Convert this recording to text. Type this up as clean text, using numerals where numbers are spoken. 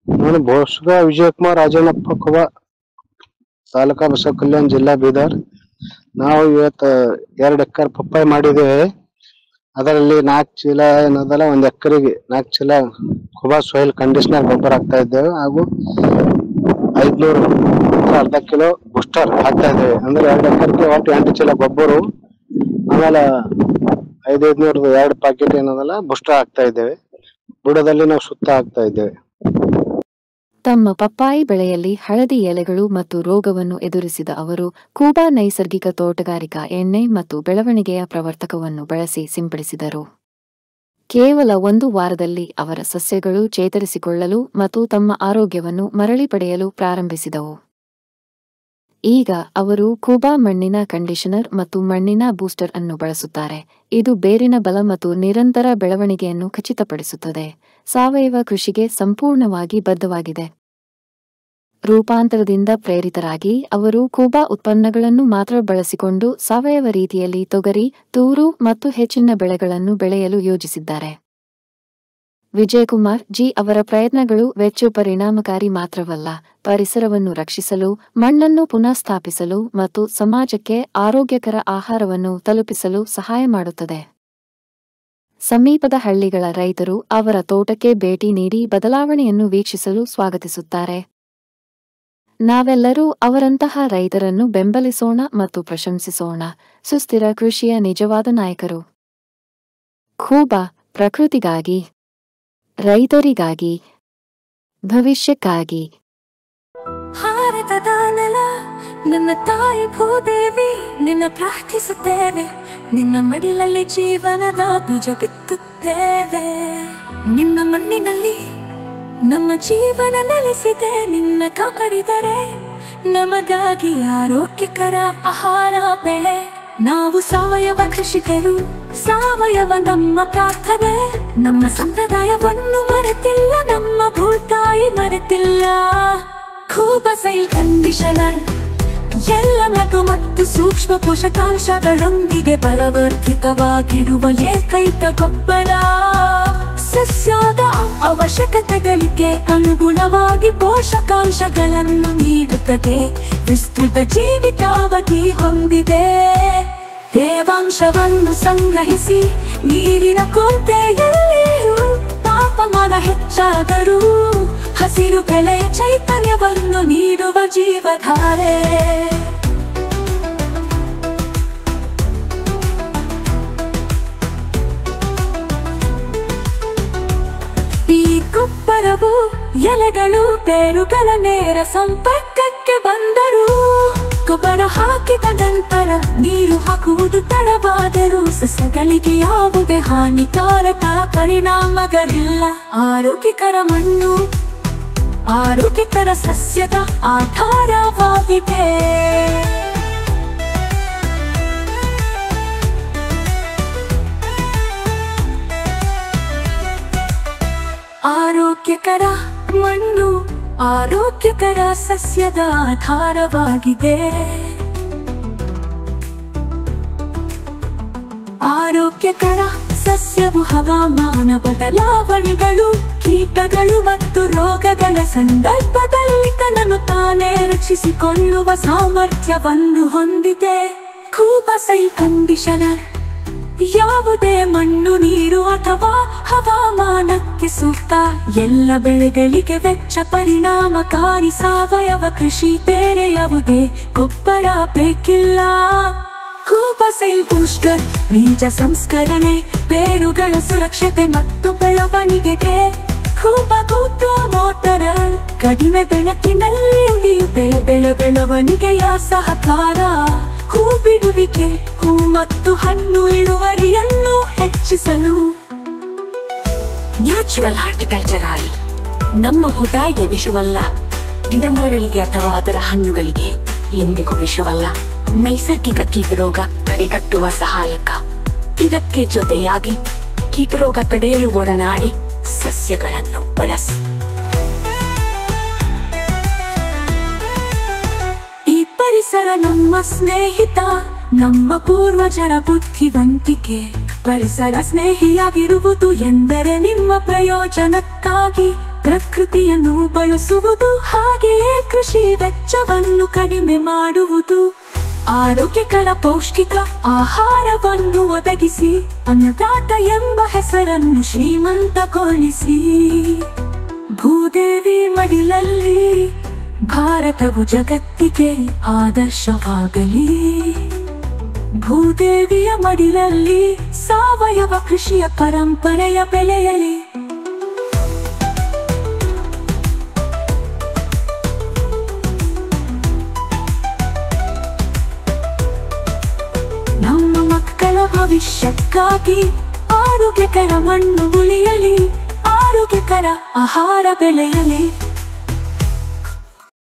ನಾನು ಬೋಸ್ಗ ವಿಜಯಕುಮಾರ್ ರಾಜನಪ್ಪ ಕುಬ ತಾಲೂಕಾ ಬಸವ ಕಲ್ಯಾಣ ಜಿಲ್ಲಾ ಬೀದರ್. ನಾವು ಇವತ್ತು 2 ಎಕರೆ ಪಪ್ಪಾಯಿ ಮಾಡಿದ್ದೇವೆ. ಅದರಲ್ಲಿ 4 ಚೀಲ ಏನದಲ್ಲ, 1 ಎಕರೆಗೆ 4 ಚೀಲ ಕುಬಾ ಸಾಯಿಲ್ ಕಂಡೀಷನರ್ ಗೊಬ್ಬರ ಹಾಕ್ತಾ ಇದ್ದೇವೆ. ಹಾಗೂ 500 ಅರ್ಧ ಕಿಲೋ ಬೂಸ್ಟರ್ ಹಾಕ್ತಾ ಇದ್ದೇವೆ. ಅಂದ್ರೆ 2 ಎಕರೆಗೆ ಒಟ್ಟು 8 ಚೀಲ ಗೊಬ್ಬರ, ಆಮೇಲೆ 500 2 ಪ್ಯಾಕೆಟ್ ಏನದಲ್ಲ ಬೂಸ್ಟರ್ ಹಾಕ್ತಾ ಇದ್ದೇವೆ. ಬುಡದಲ್ಲಿ ನಾವು ಸುತ್ತ ಹಾಕ್ತಾ ಇದ್ದೇವೆ. ತಮ್ಮ ಪಪ್ಪಾಯಿ ಬೆಳೆಯಲ್ಲಿ ಹಳದಿ ಎಲೆಗಳು ಮತ್ತು ರೋಗವನ್ನು ಎದುರಿಸಿದ ಅವರು ಕೂಬಾ ನೈಸರ್ಗಿಕ ತೋಟಗಾರಿಕಾ ಎಣ್ಣೆ ಮತ್ತು ಬೆಳವಣಿಗೆಯ ಪ್ರವರ್ತಕವನ್ನು ಬಳಸಿ ಸಿಂಪಡಿಸಿದರು. ಕೇವಲ 1 ವಾರದಲ್ಲಿ ಅವರ ಸಸ್ಯಗಳು ಚೇತರಿಸಿಕೊಳ್ಳಲು ಮತ್ತು ತಮ್ಮ ಆರೋಗ್ಯವನ್ನು ಮರಳಿ ಪಡೆಯಲು ಪ್ರಾರಂಭಿಸಿದವು. ಈಗ ಅವರು ಕೂಬಾ ಮಣ್ಣಿನ ಕಂಡೀಷನರ್ ಮತ್ತು ಮಣ್ಣಿನ ಬೂಸ್ಟರ್ ಅನ್ನು ಬಳಸುತ್ತಾರೆ. ಇದು ಬೇರಿನ ಬಲ ಮತ್ತು ನಿರಂತರ ಬೆಳವಣಿಗೆಯನ್ನು ಖಚಿತಪಡಿಸುತ್ತದೆ. ಸಾವಯವ ಕೃಷಿಗೆ ಸಂಪೂರ್ಣವಾಗಿ ಬದ್ಧವಾಗಿದೆ. ರೂಪಾಂತರದಿಂದ ಪ್ರೇರಿತರಾಗಿ ಅವರು ಕೂಬಾ ಉತ್ಪನ್ನಗಳನ್ನು ಮಾತ್ರ ಬಳಸಿಕೊಂಡು ಸಾವಯವ ರೀತಿಯಲ್ಲಿ ತೊಗರಿ, ತೂರು ಮತ್ತು ಹೆಚ್ಚಿನ ಬೆಳೆಗಳನ್ನು ಬೆಳೆಯಲು ಯೋಜಿಸಿದ್ದಾರೆ. ವಿಜಯಕುಮಾರ್ ಜಿ ಅವರ ಪ್ರಯತ್ನಗಳು ವೆಚ್ಚ ಪರಿಣಾಮಕಾರಿ ಮಾತ್ರವಲ್ಲ, ಪರಿಸರವನ್ನು ರಕ್ಷಿಸಲು, ಮಣ್ಣನ್ನು ಪುನಃಸ್ಥಾಪಿಸಲು ಮತ್ತು ಸಮಾಜಕ್ಕೆ ಆರೋಗ್ಯಕರ ಆಹಾರವನ್ನು ತಲುಪಿಸಲು ಸಹಾಯ ಮಾಡುತ್ತದೆ. ಸಮೀಪದ ಹಳ್ಳಿಗಳ ರೈತರು ಅವರ ತೋಟಕ್ಕೆ ಭೇಟಿ ನೀಡಿ ಬದಲಾವಣೆಯನ್ನು ವೀಕ್ಷಿಸಲು ಸ್ವಾಗತಿಸುತ್ತಾರೆ. ನಾವೆಲ್ಲರೂ ಅವರಂತಹ ರೈತರನ್ನು ಬೆಂಬಲಿಸೋಣ ಮತ್ತು ಪ್ರಶಂಸಿಸೋಣ. ಸುಸ್ಥಿರ ಕೃಷಿಯ ನಿಜವಾದ ನಾಯಕರು. ಕೂಬಾ, ಪ್ರಕೃತಿಗಾಗಿ, ರೈತರಿಗಾಗಿ, ಭವಿಷ್ಯಕ್ಕಾಗಿ. ಭಾರತದ ನೆಲ ನನ್ನ ತಾಯಿ ಭೂದೇವಿ, ನಿನ್ನ ಪ್ರಾರ್ಥಿಸುತ್ತೇವೆ. ನಿನ್ನ ಮಡಿಲಲ್ಲಿ ಜೀವನದ ಬೀಜ ಬಿತ್ತುತ್ತೇವೆ. ನಿನ್ನ ಮಣ್ಣಿನಲ್ಲಿ ನಮ್ಮ ಜೀವನ ನೆಲೆಸಿದೆ. ನಿನ್ನ ಕಾಪಾಡಿದರೆ ನಮಗಾಗಿ ಆರೋಗ್ಯಕರ ಆಹಾರ ಬೆಳೆ. ನಾವು ಸಾವಯವ ಕೃಷಿಕರು, ಸಾವಯವ ನಮ್ಮ ಪ್ರಾರ್ಥನೆ. ನಮ್ಮ ಸಂಪ್ರದಾಯವನ್ನು ಮರೆತಿಲ್ಲ, ನಮ್ಮ ಭೂತಾಯಿ ಮರೆತಿಲ್ಲ. ಕೂಬಾ ಸಾಯಿಲ್ ಕಂಡೀಷನರ್ ಎಲ್ಲ ಮಗು ಮತ್ತು ಸೂಕ್ಷ್ಮ ಪೋಷಕಾಂಶಗಳೊಂದಿಗೆ ಬಲವರ್ಧಿತವಾಗಿರುವ ಏಕೈಕ ಗೊಬ್ಬರ. ಸಸ್ಯದ ಅವಶ್ಯಕತೆಗಳಿಗೆ ಅನುಗುಣವಾಗಿ ಪೋಷಕಾಂಶಗಳನ್ನು ನೀಡುತ್ತದೆ. ವಿಸ್ತೃತ ಜೀವಿತಾವಧಿ ಹೊಂದಿದೆ. ತೇವಾಂಶವನ್ನು ಸಂಗ್ರಹಿಸಿ ನೀರಿನ ಕೊರತೆಯಲ್ಲಿಯೂ ತಾಪಮಾನ ಹೆಚ್ಚಾದರೂ ಹಸಿರು ಬೆಳೆ ಚೈತನ್ಯವನ್ನು ನೀಡುವ ಜೀವಧಾರೆ. ಈ ಗೊಬ್ಬರವು ಎಲೆಗಳು ಬೇರುಗಳ ನೇರ ಸಂಪರ್ಕಕ್ಕೆ ಬಂದರೂ, ಗೊಬ್ಬರ ಹಾಕಿದ ನಂತರ ನೀರು ಹಾಕುವುದು ತಡವಾದರೂ ಸಸ್ಯಗಳಿಗೆ ಯಾವುದೇ ಹಾನಿಕಾರಕ ಪರಿಣಾಮಗಳಿಲ್ಲ. ಆರೋಗ್ಯಕರ ಮಣ್ಣು ಆರೋಗ್ಯಕರ ಸಸ್ಯದ ಆಧಾರವಾಗಿದೆ. ಆರೋಗ್ಯಕರ ಮಣ್ಣು ಆರೋಗ್ಯಕರ ಸಸ್ಯದ ಆಧಾರವಾಗಿದೆ. ಆರೋಗ್ಯಕರ ಸಸ್ಯವು ಹವಾಮಾನ ಬದಲಾವಣೆಗಳು, ಕೀಟಗಳು ಮತ್ತು ರೋಗಗಳ ಸಂದರ್ಭದಲ್ಲಿ ತನ್ನನ್ನು ತಾನೇ ರಕ್ಷಿಸಿಕೊಳ್ಳುವ ಸಾಮರ್ಥ್ಯವನ್ನು ಹೊಂದಿದೆ. ಕೂಬಾ ಸಾಯಿಲ್ ಕಂಡೀಷನರ್ ಯಾವುದೇ ಮಣ್ಣು, ನೀರು ಅಥವಾ ಹವಾಮಾನಕ್ಕೆ ಸೂಕ್ತ. ಎಲ್ಲ ಬೆಳೆಗಳಿಗೆ ವೆಚ್ಚ ಪರಿಣಾಮಕಾರಿ ಸಾವಯವ ಕೃಷಿ. ಬೇರೆ ಯಾವುದೇ ಗೊಬ್ಬರ ಬೇಕಿಲ್ಲ. ಕೂಬಾ ಸಾಯಿಲ್ ಬೂಸ್ಟರ್ ಬೀಜ ಸಂಸ್ಕರಣೆ, ಬೇರುಗಳ ಸುರಕ್ಷತೆ ಮತ್ತು ಬೆಳವಣಿಗೆಗೆ. ಕೂಬಾ ಕೂತು ಮೋಟರ್ ಕಡಿಮೆ ಬೆಳಕಿನಲ್ಲಿ ಉಳಿಯುತ್ತೆ. ಬೆಳವಣಿಗೆಯ ಸಹಕಾರ. ಹೂ ಬಿಡುವಿಕೆ, ಹೂ ಮತ್ತು ಹಣ್ಣು ಇಳುವರಿಯನ್ನು ಹೆಚ್ಚಿಸಲು. ನ್ಯಾಚುರಲ್ ಹಾರ್ಟಿಕಲ್ಚರ್ ನಮ್ಮ ಭೂತಾಯಿಗೆ ವಿಷವಲ್ಲ, ಗಿಡಮರಗಳಿಗೆ ಅಥವಾ ಅದರ ಹಣ್ಣುಗಳಿಗೆ ಎಂದಿಗೂ ವಿಷವಲ್ಲ. ನೈಸರ್ಗಿಕ ಕೀಟರೋಗ ತಡೆಗಟ್ಟುವ ಸಹಾಯಕ. ಇದಕ್ಕೆ ಜೊತೆಯಾಗಿ ಕೀಟರೋಗ ತಡೆಯಲು ಒಡನಾಡಿ ಸಸ್ಯಗಳನ್ನು ಬಳಸಿ. ಈ ಪರಿಸರ ನಮ್ಮ ಸ್ನೇಹಿತ, ನಮ್ಮ ಪೂರ್ವಜರ ಬುದ್ಧಿವಂತಿಕೆ. ಪರಿಸರ ಸ್ನೇಹಿಯಾಗಿರುವುದು ಎಂದರೆ ನಿಮ್ಮ ಪ್ರಯೋಜನಕ್ಕಾಗಿ. ಪ್ರಕೃತಿಯನ್ನು ಬಳಸುವುದು, ಹಾಗೆಯೇ ಕೃಷಿ ವೆಚ್ಚವನ್ನು ಕಡಿಮೆ ಮಾಡುವುದು. ಆರೋಗ್ಯಕರ ಪೌಷ್ಟಿಕ ಆಹಾರವನ್ನು ಒದಗಿಸಿ ಅನ್ನದಾತ ಎಂಬ ಹೆಸರನ್ನು ಶ್ರೀಮಂತಗೊಳಿಸಿ. ಭೂದೇವಿ ಮಡಿಲಲ್ಲಿ ಭಾರತವು ಜಗತ್ತಿಗೆ ಆದರ್ಶವಾಗಲಿ. ಭೂದೇವಿಯ ಮಡಿಲಲ್ಲಿ ಸಾವಯವ ಕೃಷಿಯ ಪರಂಪರೆಯ ಬೆಳೆಯಲಿ. ನಮ್ಮ ಮಕ್ಕಳ ಭವಿಷ್ಯಕ್ಕಾಗಿ ಆರೋಗ್ಯಕರ ಮಣ್ಣು ಉಳಿಯಲಿ, ಆರೋಗ್ಯಕರ ಆಹಾರ ಬೆಳೆಯಲಿ.